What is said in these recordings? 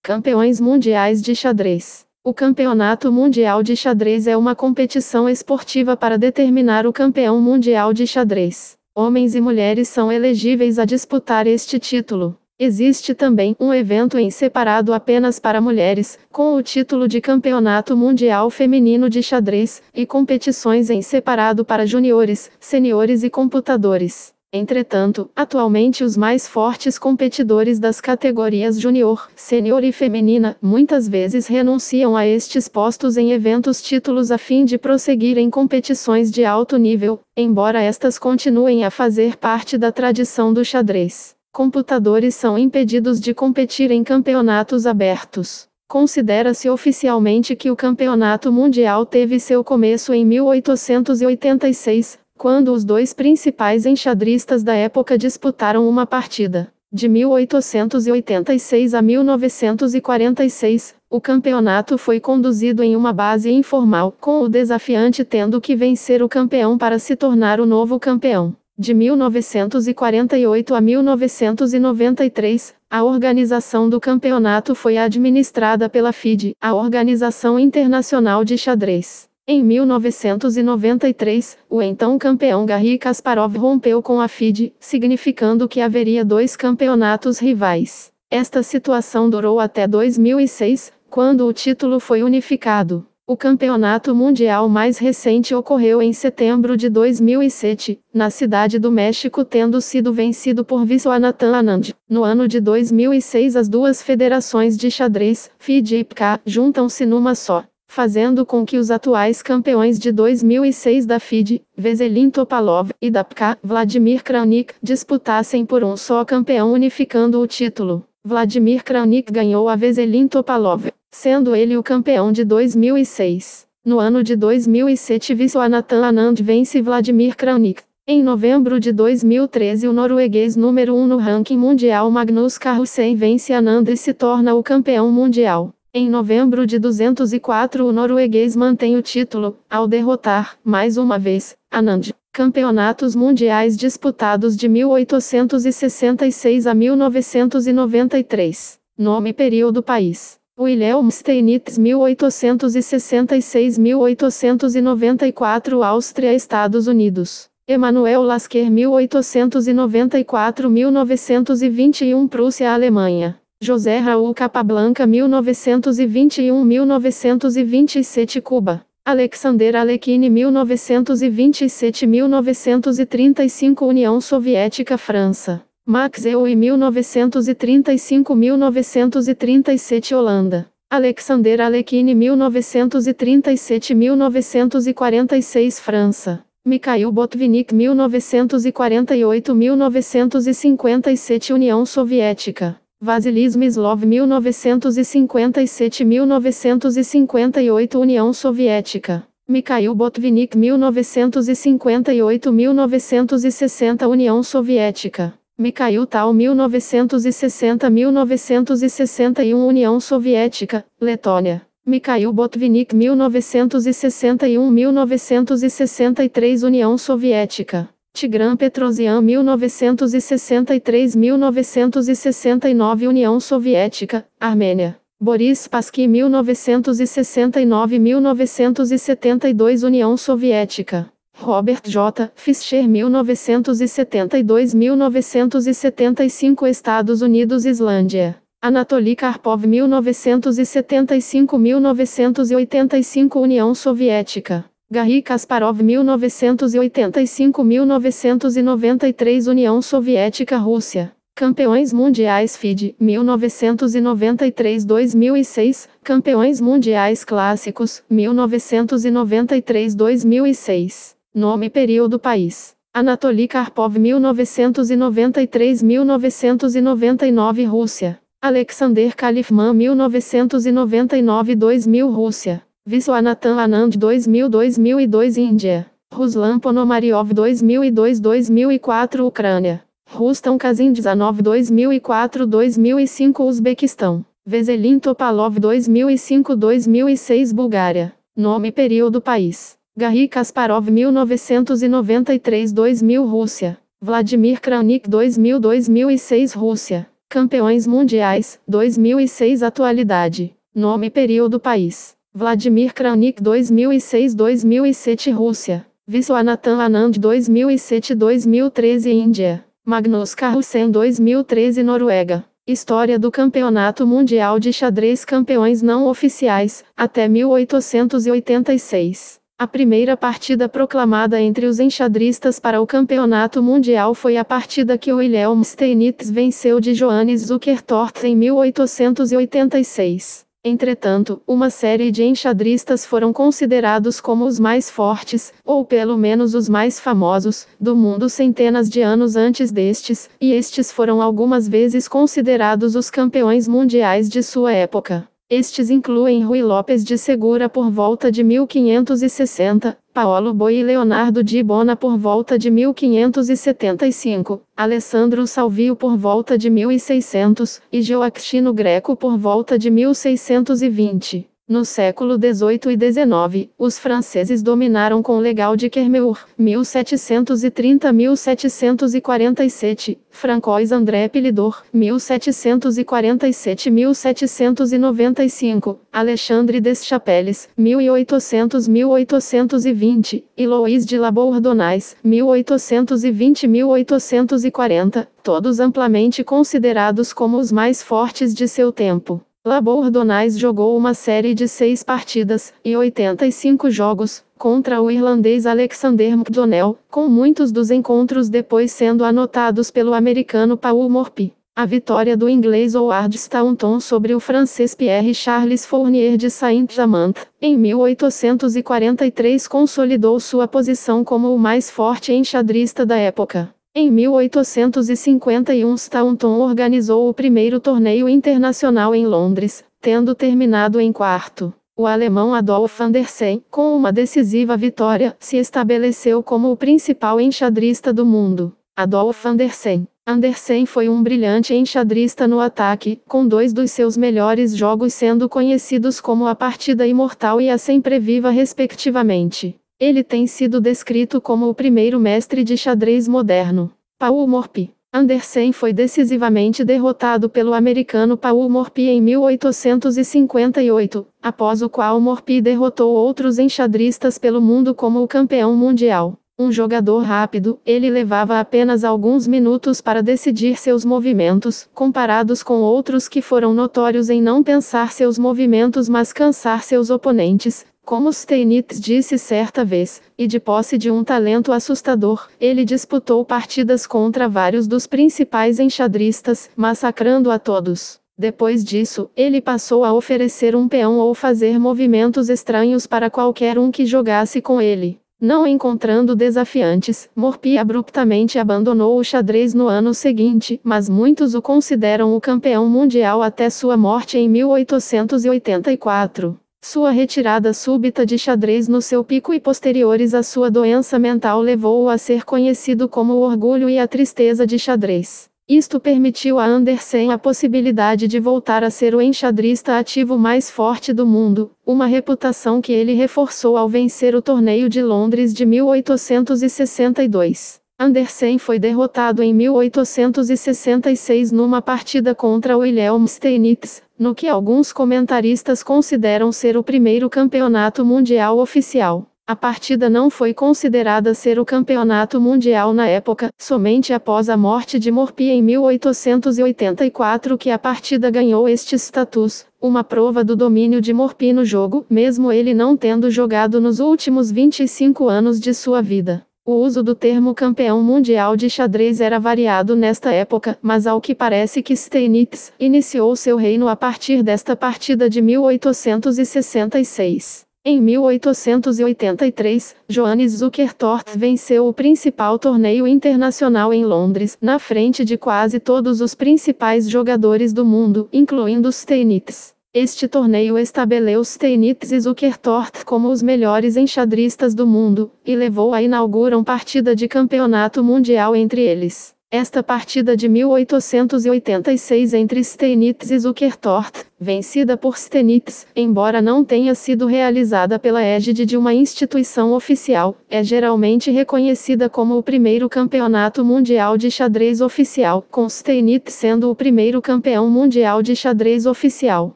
Campeões Mundiais de Xadrez. O Campeonato Mundial de Xadrez é uma competição esportiva para determinar o campeão mundial de xadrez. Homens e mulheres são elegíveis a disputar este título. Existe também um evento em separado apenas para mulheres, com o título de Campeonato Mundial Feminino de Xadrez, e competições em separado para juniores, seniores e computadores. Entretanto, atualmente os mais fortes competidores das categorias júnior, sênior e feminina, muitas vezes renunciam a estes postos em eventos títulos a fim de prosseguir em competições de alto nível, embora estas continuem a fazer parte da tradição do xadrez. Computadores são impedidos de competir em campeonatos abertos. Considera-se oficialmente que o Campeonato Mundial teve seu começo em 1886, quando os dois principais enxadristas da época disputaram uma partida. De 1886 a 1946, o campeonato foi conduzido em uma base informal, com o desafiante tendo que vencer o campeão para se tornar o novo campeão. De 1948 a 1993, a organização do campeonato foi administrada pela FIDE, a Organização Internacional de Xadrez. Em 1993, o então campeão Garry Kasparov rompeu com a FIDE, significando que haveria dois campeonatos rivais. Esta situação durou até 2006, quando o título foi unificado. O campeonato mundial mais recente ocorreu em setembro de 2007, na cidade do México, tendo sido vencido por Viswanathan Anand. No ano de 2006, as duas federações de xadrez, FIDE e PCA, juntam-se numa só, fazendo com que os atuais campeões de 2006 da FIDE, Veselin Topalov, e da PCA, Vladimir Kramnik, disputassem por um só campeão, unificando o título. Vladimir Kramnik ganhou a Veselin Topalov, sendo ele o campeão de 2006. No ano de 2007, Viswanathan Anand vence Vladimir Kramnik. Em novembro de 2013, o norueguês número 1 no ranking mundial Magnus Carlsen vence Anand e se torna o campeão mundial. Em novembro de 204, o norueguês mantém o título, ao derrotar, mais uma vez, Anand. Campeonatos mundiais disputados de 1866 a 1993. Nome: período, país: Wilhelm Steinitz, 1866-1894, Áustria, Estados Unidos. Emanuel Lasker, 1894-1921, Prússia, Alemanha. José Raul Capablanca, 1921-1927, Cuba. Alexander Alekhine, 1927-1935, União Soviética, França. Max Euwe, 1935-1937, Holanda. Alexander Alekhine, 1937-1946, França. Mikhail Botvinnik, 1948-1957, União Soviética. Vasily Smyslov, 1957-1958, União Soviética. Mikhail Botvinnik, 1958-1960, União Soviética. Mikhail Tal, 1960-1961, União Soviética, Letônia. Mikhail Botvinnik, 1961-1963, União Soviética. Tigran Petrosian, 1963-1969, União Soviética, Armênia. Boris Spassky, 1969-1972, União Soviética. Robert J. Fischer, 1972-1975, Estados Unidos, Islândia. Anatoly Karpov, 1975-1985, União Soviética. Garry Kasparov, 1985-1993, União Soviética, Rússia. Campeões mundiais FIDE, 1993-2006, Campeões mundiais clássicos, 1993-2006. Nome, período, país: Anatoly Karpov, 1993-1999, Rússia. Alexander Kalifman, 1999-2000, Rússia. Viswanathan Anand, 2000-2002, Índia. Ruslan Ponomariov, 2002-2004, Ucrânia. Rustam Kazindžanov, 2004-2005, Uzbequistão. Veselin Topalov, 2005-2006, Bulgária. Nome, período, país: Garry Kasparov, 1993-2000, Rússia. Vladimir Kramnik, 2000-2006, Rússia. Campeões mundiais, 2006 atualidade. Nome período país. Vladimir Kramnik 2006-2007 Rússia. Viswanathan Anand 2007-2013 Índia. Magnus Carlsen 2013 Noruega. História do Campeonato Mundial de Xadrez. Campeões não oficiais, até 1886. A primeira partida proclamada entre os enxadristas para o Campeonato Mundial foi a partida que Wilhelm Steinitz venceu de Johannes Zukertort em 1886. Entretanto, uma série de enxadristas foram considerados como os mais fortes, ou pelo menos os mais famosos, do mundo centenas de anos antes destes, e estes foram algumas vezes considerados os campeões mundiais de sua época. Estes incluem Rui Lopes de Segura por volta de 1560, Paolo Boi e Leonardo di Bona por volta de 1575, Alessandro Salvio por volta de 1600, e Gioacchino Greco por volta de 1620. No século XVIII e XIX, os franceses dominaram com Legal de Kermeur, 1730-1747, Francois André Pilidor, 1747-1795, Alexandre Deschapelles, 1800-1820, e Louis de La Bourdonnais, 1820-1840, todos amplamente considerados como os mais fortes de seu tempo. La Bourdonnais jogou uma série de 6 partidas, e 85 jogos, contra o irlandês Alexander McDonnell, com muitos dos encontros depois sendo anotados pelo americano Paul Morphy. A vitória do inglês Howard Staunton sobre o francês Pierre Charles Fournier de Saint-Amand, em 1843 consolidou sua posição como o mais forte enxadrista da época. Em 1851 Staunton organizou o primeiro torneio internacional em Londres, tendo terminado em quarto. O alemão Adolf Anderssen, com uma decisiva vitória, se estabeleceu como o principal enxadrista do mundo. Adolf Anderssen. Anderssen foi um brilhante enxadrista no ataque, com 2 dos seus melhores jogos sendo conhecidos como a Partida Imortal e a Sempre Viva respectivamente. Ele tem sido descrito como o primeiro mestre de xadrez moderno. Paul Morphy. Anderssen foi decisivamente derrotado pelo americano Paul Morphy em 1858, após o qual Morphy derrotou outros enxadristas pelo mundo como o campeão mundial. Um jogador rápido, ele levava apenas alguns minutos para decidir seus movimentos, comparados com outros que foram notórios em não pensar seus movimentos mas cansar seus oponentes. Como Steinitz disse certa vez, e de posse de um talento assustador, ele disputou partidas contra vários dos principais enxadristas, massacrando a todos. Depois disso, ele passou a oferecer um peão ou fazer movimentos estranhos para qualquer um que jogasse com ele. Não encontrando desafiantes, Morphy abruptamente abandonou o xadrez no ano seguinte, mas muitos o consideram o campeão mundial até sua morte em 1884. Sua retirada súbita de xadrez no seu pico e posteriores à sua doença mental levou-o a ser conhecido como o orgulho e a tristeza de xadrez. Isto permitiu a Anderssen a possibilidade de voltar a ser o enxadrista ativo mais forte do mundo, uma reputação que ele reforçou ao vencer o torneio de Londres de 1862. Anderssen foi derrotado em 1866 numa partida contra Wilhelm Steinitz, no que alguns comentaristas consideram ser o primeiro campeonato mundial oficial. A partida não foi considerada ser o campeonato mundial na época, somente após a morte de Morphy em 1884 que a partida ganhou este status, uma prova do domínio de Morphy no jogo, mesmo ele não tendo jogado nos últimos 25 anos de sua vida. O uso do termo campeão mundial de xadrez era variado nesta época, mas ao que parece que Steinitz iniciou seu reino a partir desta partida de 1866. Em 1883, Johannes Zukertort venceu o principal torneio internacional em Londres, na frente de quase todos os principais jogadores do mundo, incluindo Steinitz. Este torneio estabeleceu Steinitz e Zukertort como os melhores enxadristas do mundo, e levou a inaugurar uma partida de campeonato mundial entre eles. Esta partida de 1886 entre Steinitz e Zukertort, vencida por Steinitz, embora não tenha sido realizada pela égide de uma instituição oficial, é geralmente reconhecida como o primeiro campeonato mundial de xadrez oficial, com Steinitz sendo o primeiro campeão mundial de xadrez oficial.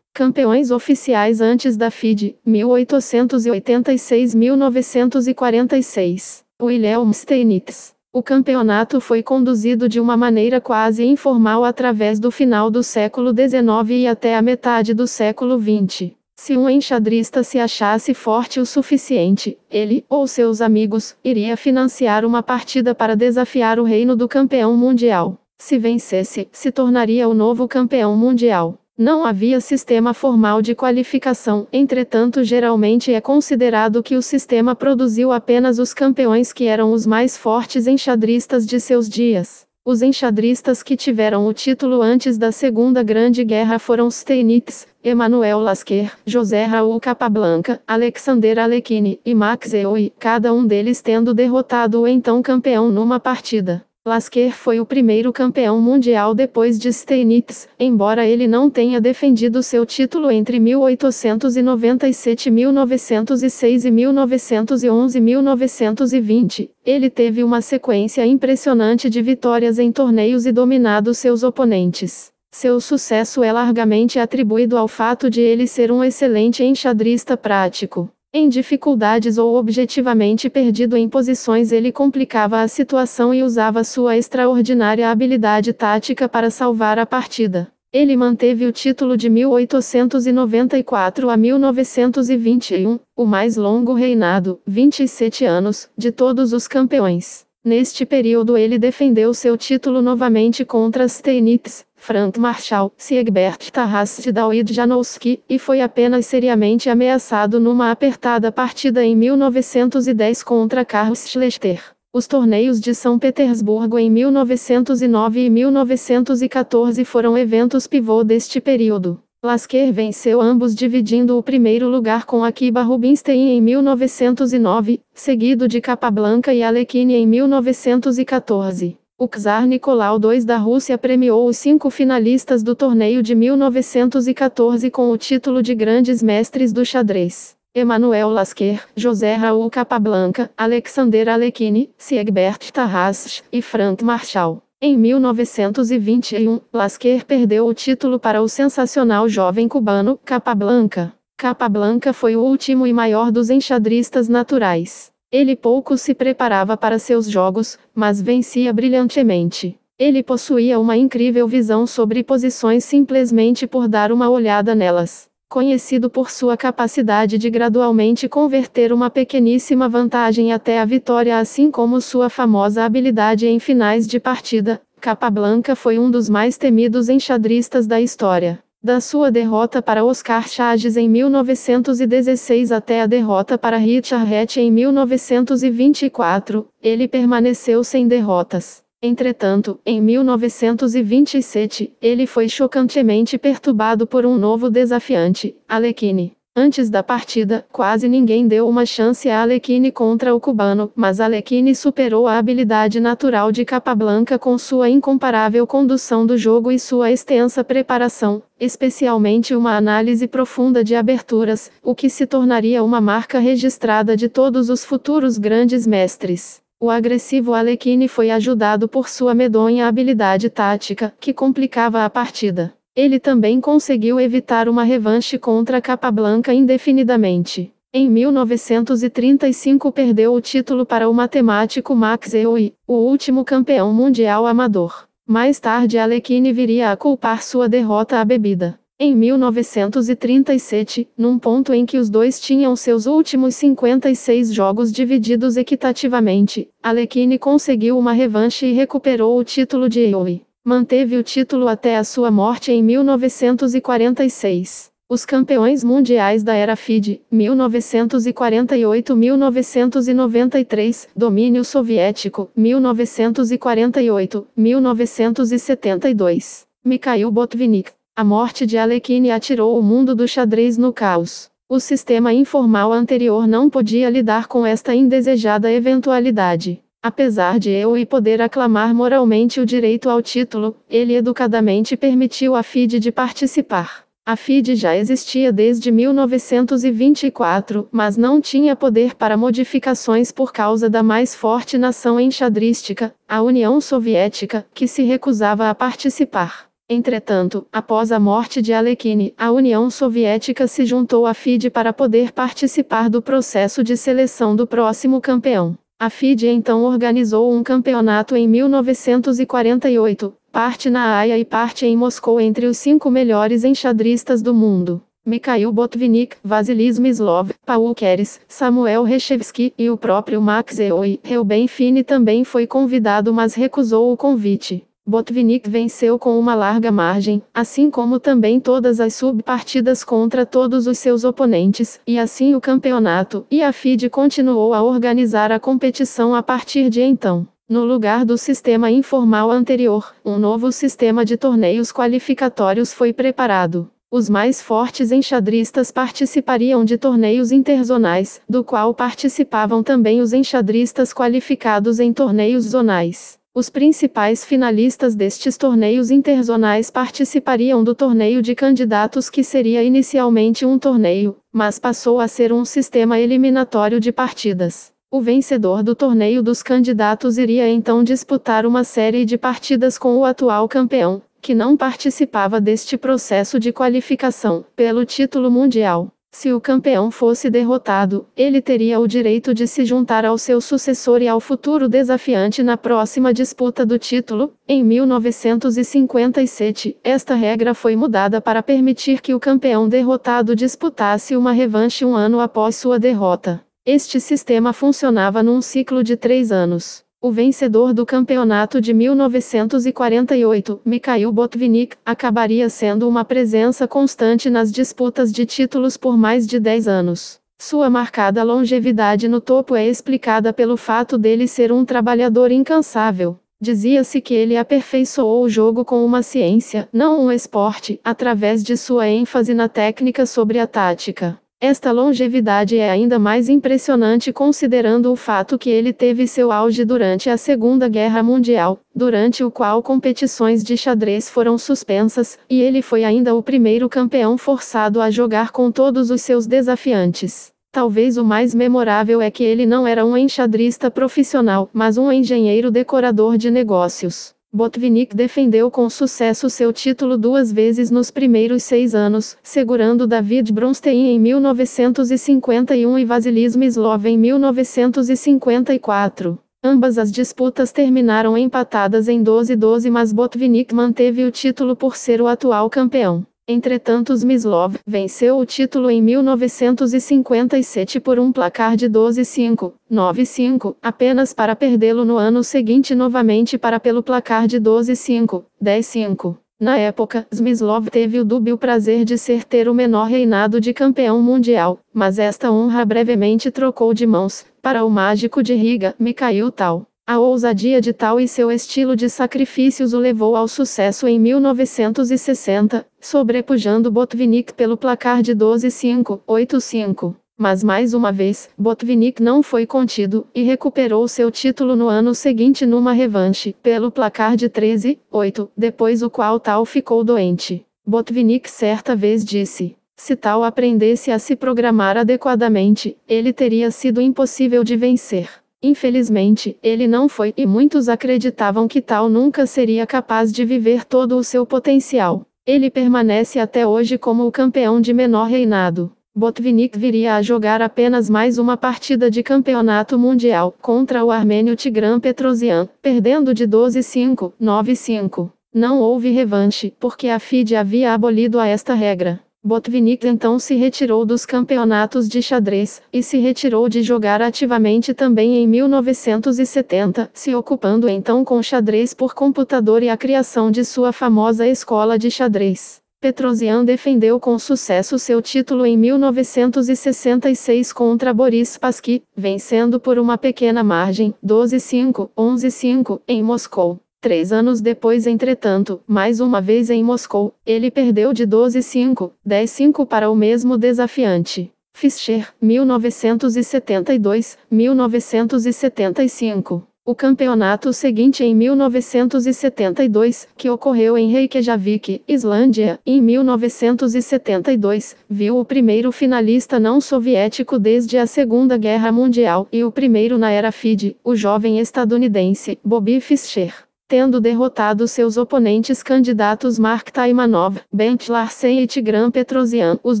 Campeões oficiais antes da FIDE, 1886-1946. Wilhelm Steinitz. O campeonato foi conduzido de uma maneira quase informal através do final do século XIX e até a metade do século XX. Se um enxadrista se achasse forte o suficiente, ele, ou seus amigos, iria financiar uma partida para desafiar o reino do campeão mundial. Se vencesse, se tornaria o novo campeão mundial. Não havia sistema formal de qualificação, entretanto geralmente é considerado que o sistema produziu apenas os campeões que eram os mais fortes enxadristas de seus dias. Os enxadristas que tiveram o título antes da Segunda Grande Guerra foram Steinitz, Emanuel Lasker, José Raul Capablanca, Alexander Alekhine e Max Euwe, cada um deles tendo derrotado o então campeão numa partida. Lasker foi o primeiro campeão mundial depois de Steinitz, embora ele não tenha defendido seu título entre 1897, 1906 e 1911 e 1920. Ele teve uma sequência impressionante de vitórias em torneios e dominado seus oponentes. Seu sucesso é largamente atribuído ao fato de ele ser um excelente enxadrista prático. Em dificuldades ou objetivamente perdido em posições, ele complicava a situação e usava sua extraordinária habilidade tática para salvar a partida. Ele manteve o título de 1894 a 1921, o mais longo reinado, 27 anos, de todos os campeões. Neste período ele defendeu seu título novamente contra Steinitz, Frank Marshall, Siegbert Tarras e David Janowski, e foi apenas seriamente ameaçado numa apertada partida em 1910 contra Carlos Schlechter. Os torneios de São Petersburgo em 1909 e 1914 foram eventos pivô deste período. Lasker venceu ambos dividindo o primeiro lugar com Akiba Rubinstein em 1909, seguido de Capablanca e Alekhine em 1914. O czar Nicolau II da Rússia premiou os 5 finalistas do torneio de 1914 com o título de grandes mestres do xadrez. Emanuel Lasker, José Raul Capablanca, Alexander Alekhine, Siegbert Tarras e Frank Marshall. Em 1921, Lasker perdeu o título para o sensacional jovem cubano, Capablanca. Capablanca foi o último e maior dos enxadristas naturais. Ele pouco se preparava para seus jogos, mas vencia brilhantemente. Ele possuía uma incrível visão sobre posições simplesmente por dar uma olhada nelas. Conhecido por sua capacidade de gradualmente converter uma pequeníssima vantagem até a vitória, assim como sua famosa habilidade em finais de partida, Capablanca foi um dos mais temidos enxadristas da história. Da sua derrota para Oscar Chagas em 1916 até a derrota para Richard Rett em 1924, ele permaneceu sem derrotas. Entretanto, em 1927, ele foi chocantemente perturbado por um novo desafiante, Alekhine. Antes da partida, quase ninguém deu uma chance a Alekhine contra o cubano, mas Alekhine superou a habilidade natural de Capablanca com sua incomparável condução do jogo e sua extensa preparação, especialmente uma análise profunda de aberturas, o que se tornaria uma marca registrada de todos os futuros grandes mestres. O agressivo Alekhine foi ajudado por sua medonha habilidade tática, que complicava a partida. Ele também conseguiu evitar uma revanche contra Capablanca indefinidamente. Em 1935 perdeu o título para o matemático Max Euwe, o último campeão mundial amador. Mais tarde Alekhine viria a culpar sua derrota à bebida. Em 1937, num ponto em que os dois tinham seus últimos 56 jogos divididos equitativamente, Alekhine conseguiu uma revanche e recuperou o título de Euwe. Manteve o título até a sua morte em 1946. Os campeões mundiais da era FIDE, 1948-1993, domínio soviético, 1948, 1972. Mikhail Botvinnik. A morte de Alekhine atirou o mundo do xadrez no caos. O sistema informal anterior não podia lidar com esta indesejada eventualidade. Apesar de Ewell poder aclamar moralmente o direito ao título, ele educadamente permitiu a FIDE de participar. A FIDE já existia desde 1924, mas não tinha poder para modificações por causa da mais forte nação enxadrística, a União Soviética, que se recusava a participar. Entretanto, após a morte de Alekhine, a União Soviética se juntou à FIDE para poder participar do processo de seleção do próximo campeão. A FIDE então organizou um campeonato em 1948, parte na Haia e parte em Moscou entre os 5 melhores enxadristas do mundo. Mikhail Botvinnik, Vasily Smyslov, Paul Keres, Samuel Reshevsky e o próprio Max Euwe. Reuben Fine também foi convidado mas recusou o convite. Botvinnik venceu com uma larga margem, assim como também todas as subpartidas contra todos os seus oponentes, e assim o campeonato, e a FIDE continuou a organizar a competição a partir de então. No lugar do sistema informal anterior, um novo sistema de torneios qualificatórios foi preparado. Os mais fortes enxadristas participariam de torneios interzonais, do qual participavam também os enxadristas qualificados em torneios zonais. Os principais finalistas destes torneios interzonais participariam do torneio de candidatos que seria inicialmente um torneio, mas passou a ser um sistema eliminatório de partidas. O vencedor do torneio dos candidatos iria então disputar uma série de partidas com o atual campeão, que não participava deste processo de qualificação, pelo título mundial. Se o campeão fosse derrotado, ele teria o direito de se juntar ao seu sucessor e ao futuro desafiante na próxima disputa do título. Em 1957, esta regra foi mudada para permitir que o campeão derrotado disputasse uma revanche um ano após sua derrota. Este sistema funcionava num ciclo de 3 anos. O vencedor do campeonato de 1948, Mikhail Botvinnik, acabaria sendo uma presença constante nas disputas de títulos por mais de 10 anos. Sua marcada longevidade no topo é explicada pelo fato dele ser um trabalhador incansável. Dizia-se que ele aperfeiçoou o jogo com uma ciência, não um esporte, através de sua ênfase na técnica sobre a tática. Esta longevidade é ainda mais impressionante considerando o fato que ele teve seu auge durante a Segunda Guerra Mundial, durante o qual competições de xadrez foram suspensas, e ele foi ainda o primeiro campeão forçado a jogar com todos os seus desafiantes. Talvez o mais memorável é que ele não era um enxadrista profissional, mas um engenheiro decorador de negócios. Botvinnik defendeu com sucesso seu título 2 vezes nos primeiros 6 anos, segurando David Bronstein em 1951 e Vasily Smyslov em 1954. Ambas as disputas terminaram empatadas em 12-12, mas Botvinnik manteve o título por ser o atual campeão. Entretanto, Smyslov venceu o título em 1957 por um placar de 12-5, 9-5, apenas para perdê-lo no ano seguinte novamente pelo placar de 12-5, 10-5. Na época, Smyslov teve o dúbio prazer de ter o menor reinado de campeão mundial, mas esta honra brevemente trocou de mãos, para o mágico de Riga, Mikhail Tal. A ousadia de Tal e seu estilo de sacrifícios o levou ao sucesso em 1960, sobrepujando Botvinnik pelo placar de 12-5, 8-5. Mas mais uma vez, Botvinnik não foi contido, e recuperou seu título no ano seguinte numa revanche, pelo placar de 13-8, depois o qual Tal ficou doente. Botvinnik certa vez disse: se Tal aprendesse a se programar adequadamente, ele teria sido impossível de vencer. Infelizmente, ele não foi, e muitos acreditavam que Tal nunca seria capaz de viver todo o seu potencial. Ele permanece até hoje como o campeão de menor reinado. Botvinnik viria a jogar apenas mais uma partida de campeonato mundial, contra o armênio Tigran Petrosyan, perdendo de 12-5, 9-5. Não houve revanche, porque a FIDE havia abolido esta regra. Botvinnik então se retirou dos campeonatos de xadrez, e se retirou de jogar ativamente também em 1970, se ocupando então com xadrez por computador e a criação de sua famosa escola de xadrez. Petrosyan defendeu com sucesso seu título em 1966 contra Boris Spassky, vencendo por uma pequena margem, 12-5, 11-5, em Moscou. 3 anos depois, entretanto, mais uma vez em Moscou, ele perdeu de 12-5, 10-5 para o mesmo desafiante. Fischer, 1972, 1975. O campeonato seguinte em 1972, que ocorreu em Reykjavik, Islândia, em 1972, viu o primeiro finalista não soviético desde a Segunda Guerra Mundial e o primeiro na era FIDE, o jovem estadunidense, Bobby Fischer. Tendo derrotado seus oponentes candidatos Mark Taimanov, Bent Larsen e Tigran Petrosian, os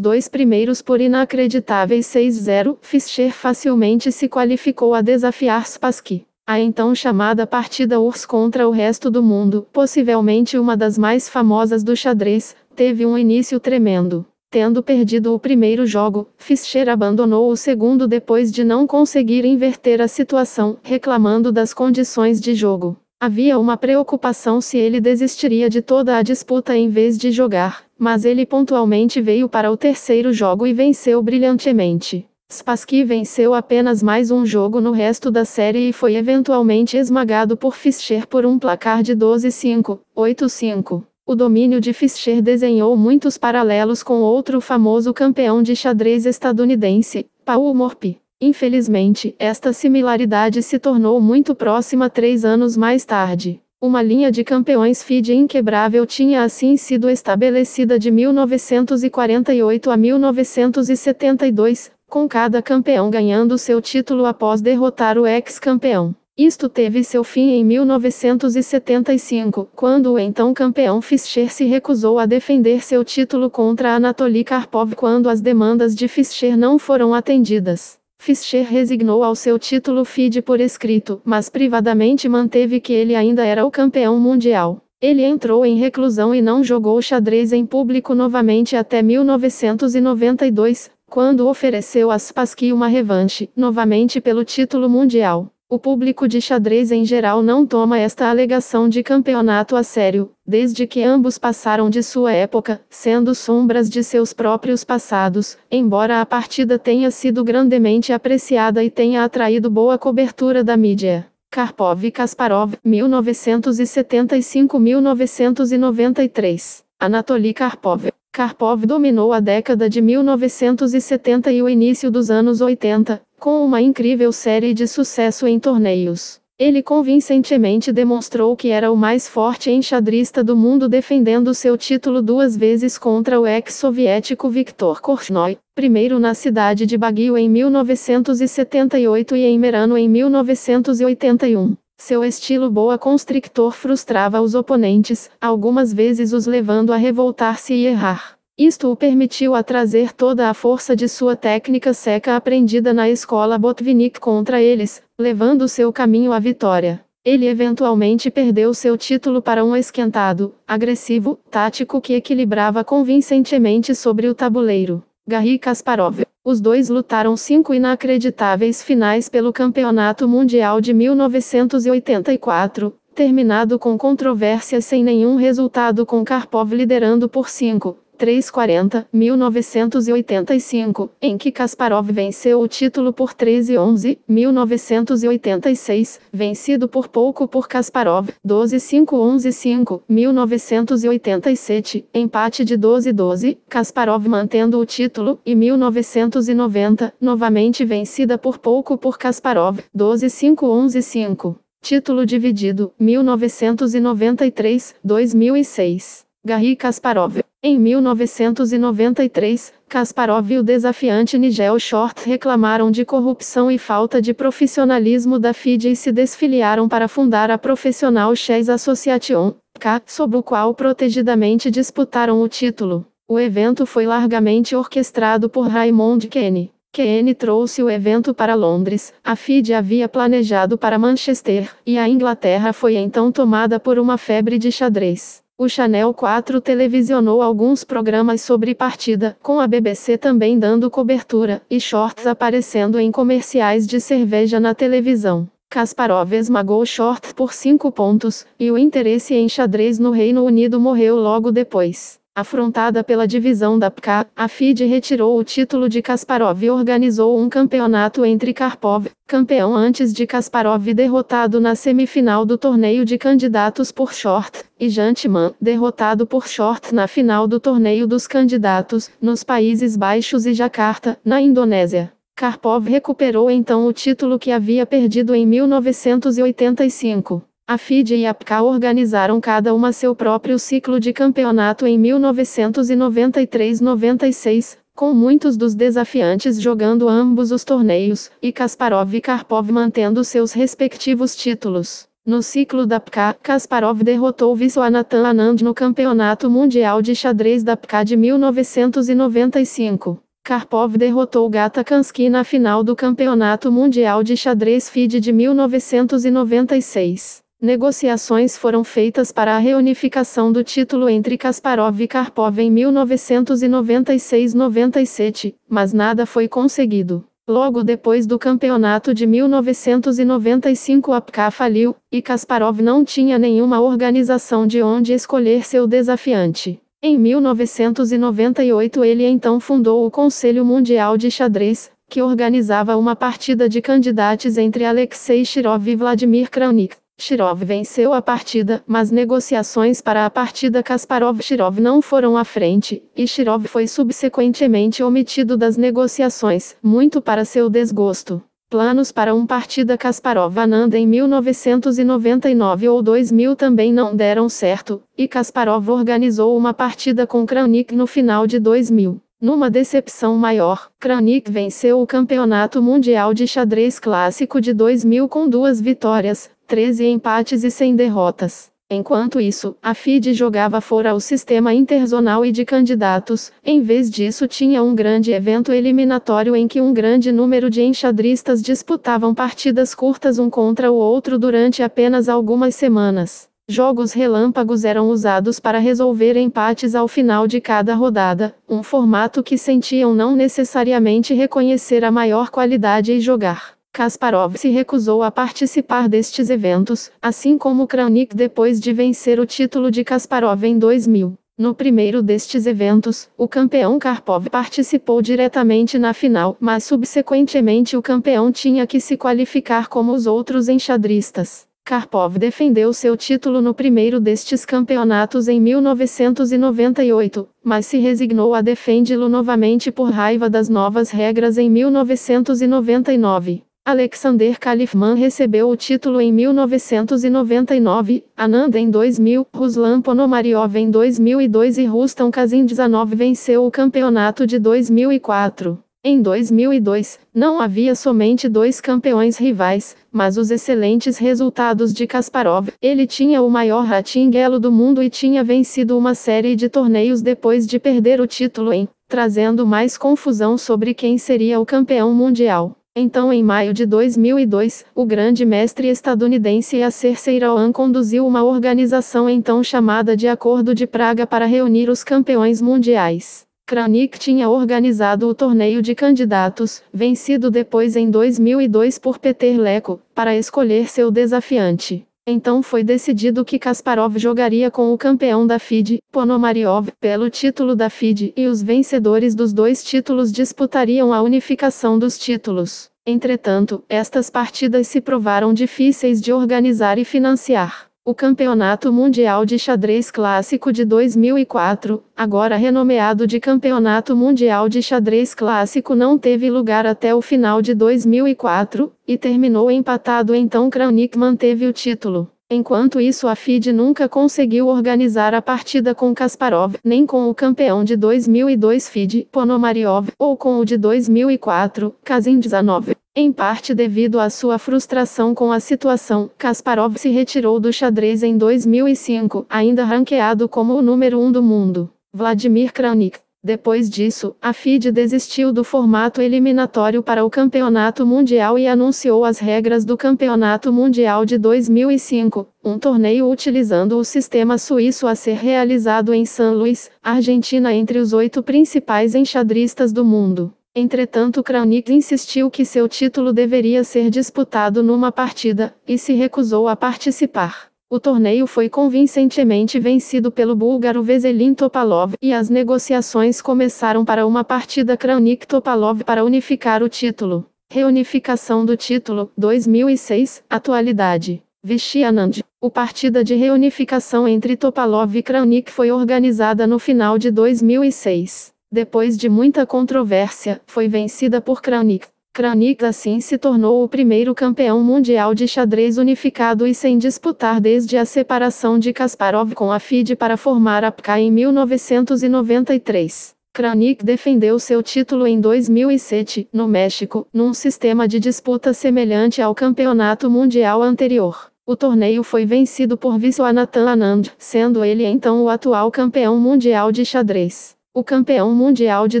dois primeiros por inacreditáveis 6-0, Fischer facilmente se qualificou a desafiar Spassky. A então chamada partida URSS contra o resto do mundo, possivelmente uma das mais famosas do xadrez, teve um início tremendo. Tendo perdido o primeiro jogo, Fischer abandonou o segundo depois de não conseguir inverter a situação, reclamando das condições de jogo. Havia uma preocupação se ele desistiria de toda a disputa em vez de jogar, mas ele pontualmente veio para o terceiro jogo e venceu brilhantemente. Spassky venceu apenas mais um jogo no resto da série e foi eventualmente esmagado por Fischer por um placar de 12-5, 8-5. O domínio de Fischer desenhou muitos paralelos com outro famoso campeão de xadrez estadunidense, Paul Morphy. Infelizmente, esta similaridade se tornou muito próxima 3 anos mais tarde. Uma linha de campeões FIDE inquebrável tinha assim sido estabelecida de 1948 a 1972, com cada campeão ganhando seu título após derrotar o ex-campeão. Isto teve seu fim em 1975, quando o então campeão Fischer se recusou a defender seu título contra Anatoly Karpov quando as demandas de Fischer não foram atendidas. Fischer resignou ao seu título FIDE por escrito, mas privadamente manteve que ele ainda era o campeão mundial. Ele entrou em reclusão e não jogou xadrez em público novamente até 1992, quando ofereceu a Spassky uma revanche, novamente pelo título mundial. O público de xadrez em geral não toma esta alegação de campeonato a sério, desde que ambos passaram de sua época, sendo sombras de seus próprios passados, embora a partida tenha sido grandemente apreciada e tenha atraído boa cobertura da mídia. Karpov e Kasparov, 1975-1993. Anatoly Karpov. Karpov dominou a década de 1970 e o início dos anos 80, com uma incrível série de sucesso em torneios. Ele convincentemente demonstrou que era o mais forte enxadrista do mundo, defendendo seu título 2 vezes contra o ex-soviético Viktor Korchnoi, primeiro na cidade de Baguio em 1978 e em Merano em 1981. Seu estilo boa constrictor frustrava os oponentes, algumas vezes os levando a revoltar-se e errar. Isto o permitiu trazer toda a força de sua técnica seca aprendida na escola Botvinnik contra eles, levando seu caminho à vitória. Ele eventualmente perdeu seu título para um esquentado, agressivo, tático que equilibrava convincentemente sobre o tabuleiro. Garry Kasparov. Os dois lutaram 5 inacreditáveis finais pelo Campeonato Mundial de 1984, terminado com controvérsias sem nenhum resultado, com Karpov liderando por 5-3-40, 1985, em que Kasparov venceu o título por 13-11, 1986, vencido por pouco por Kasparov, 12-5-11-5, 1987, empate de 12-12, Kasparov mantendo o título, e 1990, novamente vencida por pouco por Kasparov, 12-5-11-5. Título dividido, 1993, 2006. Garry Kasparov. Em 1993, Kasparov e o desafiante Nigel Short reclamaram de corrupção e falta de profissionalismo da FIDE e se desfiliaram para fundar a Professional Chess Association, PCA, sob o qual protegidamente disputaram o título. O evento foi largamente orquestrado por Raymond Kenney. Kenney trouxe o evento para Londres, a FIDE havia planejado para Manchester, e a Inglaterra foi então tomada por uma febre de xadrez. O Channel 4 televisionou alguns programas sobre partida, com a BBC também dando cobertura, e Short aparecendo em comerciais de cerveja na televisão. Kasparov esmagou Short por 5 pontos, e o interesse em xadrez no Reino Unido morreu logo depois. Afrontada pela divisão da PCA, a FIDE retirou o título de Kasparov e organizou um campeonato entre Karpov, campeão antes de Kasparov derrotado na semifinal do torneio de candidatos por Short, e Jantman, derrotado por Short na final do torneio dos candidatos, nos Países Baixos e Jakarta, na Indonésia. Karpov recuperou então o título que havia perdido em 1985. A FIDE e a PK organizaram cada uma seu próprio ciclo de campeonato em 1993-96, com muitos dos desafiantes jogando ambos os torneios, e Kasparov e Karpov mantendo seus respectivos títulos. No ciclo da PK, Kasparov derrotou Viswanathan Anand no Campeonato Mundial de Xadrez da PK de 1995. Karpov derrotou Gata Kansky na final do Campeonato Mundial de Xadrez FIDE de 1996. Negociações foram feitas para a reunificação do título entre Kasparov e Karpov em 1996-97, mas nada foi conseguido. Logo depois do campeonato de 1995 a PK faliu, e Kasparov não tinha nenhuma organização de onde escolher seu desafiante. Em 1998 ele então fundou o Conselho Mundial de Xadrez, que organizava uma partida de candidatos entre Alexei Shirov e Vladimir Kramnik. Shirov venceu a partida, mas negociações para a partida Kasparov-Shirov não foram à frente, e Shirov foi subsequentemente omitido das negociações, muito para seu desgosto. Planos para uma partida Kasparov-Anand em 1999 ou 2000 também não deram certo, e Kasparov organizou uma partida com Kramnik no final de 2000. Numa decepção maior, Kramnik venceu o Campeonato Mundial de Xadrez Clássico de 2000 com 2 vitórias, 13 empates e 100 derrotas. Enquanto isso, a FIDE jogava fora o sistema interzonal e de candidatos, em vez disso tinha um grande evento eliminatório em que um grande número de enxadristas disputavam partidas curtas um contra o outro durante apenas algumas semanas. Jogos relâmpagos eram usados para resolver empates ao final de cada rodada, um formato que sentiam não necessariamente reconhecer a maior qualidade em jogar. Kasparov se recusou a participar destes eventos, assim como Kramnik depois de vencer o título de Kasparov em 2000. No primeiro destes eventos, o campeão Karpov participou diretamente na final, mas subsequentemente o campeão tinha que se qualificar como os outros enxadristas. Karpov defendeu seu título no primeiro destes campeonatos em 1998, mas se resignou a defendê-lo novamente por raiva das novas regras em 1999. Alexander Kalifman recebeu o título em 1999, Anand em 2000, Ruslan Ponomariov em 2002 e Rustam Kazandzhanov venceu o campeonato de 2004. Em 2002, não havia somente 2 campeões rivais, mas os excelentes resultados de Kasparov. Ele tinha o maior rating elo do mundo e tinha vencido uma série de torneios depois de perder o título trazendo mais confusão sobre quem seria o campeão mundial. Então em maio de 2002, o grande mestre estadunidense Yasser Seirawan conduziu uma organização então chamada de Acordo de Praga para reunir os campeões mundiais. Kramnik tinha organizado o torneio de candidatos, vencido depois em 2002 por Peter Leko, para escolher seu desafiante. Então foi decidido que Kasparov jogaria com o campeão da FIDE, Ponomariov, pelo título da FIDE, e os vencedores dos 2 títulos disputariam a unificação dos títulos. Entretanto, estas partidas se provaram difíceis de organizar e financiar. O Campeonato Mundial de Xadrez Clássico de 2004, agora renomeado de Campeonato Mundial de Xadrez Clássico, não teve lugar até o final de 2004, e terminou empatado. Então Kramnik manteve o título. Enquanto isso a FIDE nunca conseguiu organizar a partida com Kasparov, nem com o campeão de 2002 FIDE, Ponomariov, ou com o de 2004, Kazandzhanov. Em parte devido à sua frustração com a situação, Kasparov se retirou do xadrez em 2005, ainda ranqueado como o número 1 do mundo. Vladimir Kramnik. Depois disso, a FIDE desistiu do formato eliminatório para o Campeonato Mundial e anunciou as regras do Campeonato Mundial de 2005, um torneio utilizando o sistema suíço a ser realizado em San Luis, Argentina, entre os 8 principais enxadristas do mundo. Entretanto, Kramnik insistiu que seu título deveria ser disputado numa partida, e se recusou a participar. O torneio foi convincentemente vencido pelo búlgaro Veselin Topalov, e as negociações começaram para uma partida Kramnik-Topalov para unificar o título. Reunificação do título, 2006, atualidade. Vishy Anand. A partida de reunificação entre Topalov e Kramnik foi organizada no final de 2006. Depois de muita controvérsia, foi vencida por Kramnik. Kranich assim se tornou o primeiro campeão mundial de xadrez unificado e sem disputar desde a separação de Kasparov com a FIDE para formar a PK em 1993. Kranich defendeu seu título em 2007, no México, num sistema de disputa semelhante ao campeonato mundial anterior. O torneio foi vencido por Viswanathan Anand, sendo ele então o atual campeão mundial de xadrez. O campeão mundial de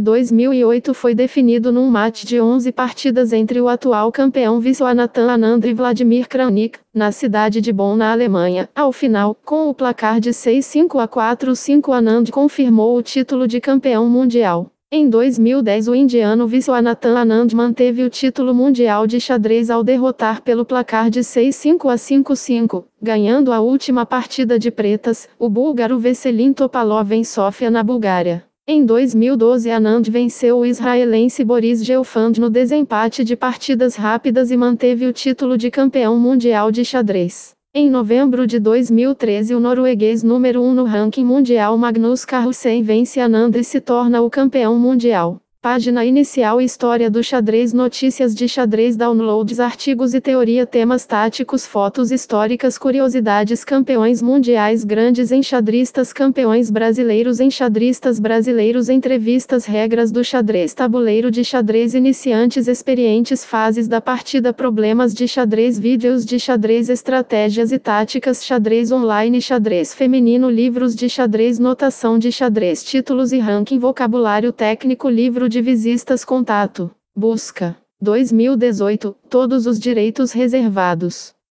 2008 foi definido num match de 11 partidas entre o atual campeão Viswanathan Anand e Vladimir Kranich, na cidade de Bonn, na Alemanha. Ao final, com o placar de 6-5 a 4-5, Anand confirmou o título de campeão mundial. Em 2010, o indiano Viswanathan Anand manteve o título mundial de xadrez ao derrotar pelo placar de 6-5 a 5-5, ganhando a última partida de pretas, o búlgaro Veselin Topalov em Sofia, na Bulgária. Em 2012, Anand venceu o israelense Boris Gelfand no desempate de partidas rápidas e manteve o título de campeão mundial de xadrez. Em novembro de 2013, o norueguês número 1 no ranking mundial Magnus Carlsen vence Anand e se torna o campeão mundial. Página inicial: História do xadrez, notícias de xadrez, downloads, artigos e teoria, temas táticos, fotos históricas, curiosidades, campeões mundiais, grandes enxadristas, campeões brasileiros, enxadristas brasileiros, entrevistas, regras do xadrez, tabuleiro de xadrez, iniciantes, experientes, fases da partida, problemas de xadrez, vídeos de xadrez, estratégias e táticas, xadrez online, xadrez feminino, livros de xadrez, notação de xadrez, títulos e ranking, vocabulário técnico, livro de Divisistas, contato, busca, 2018, todos os direitos reservados.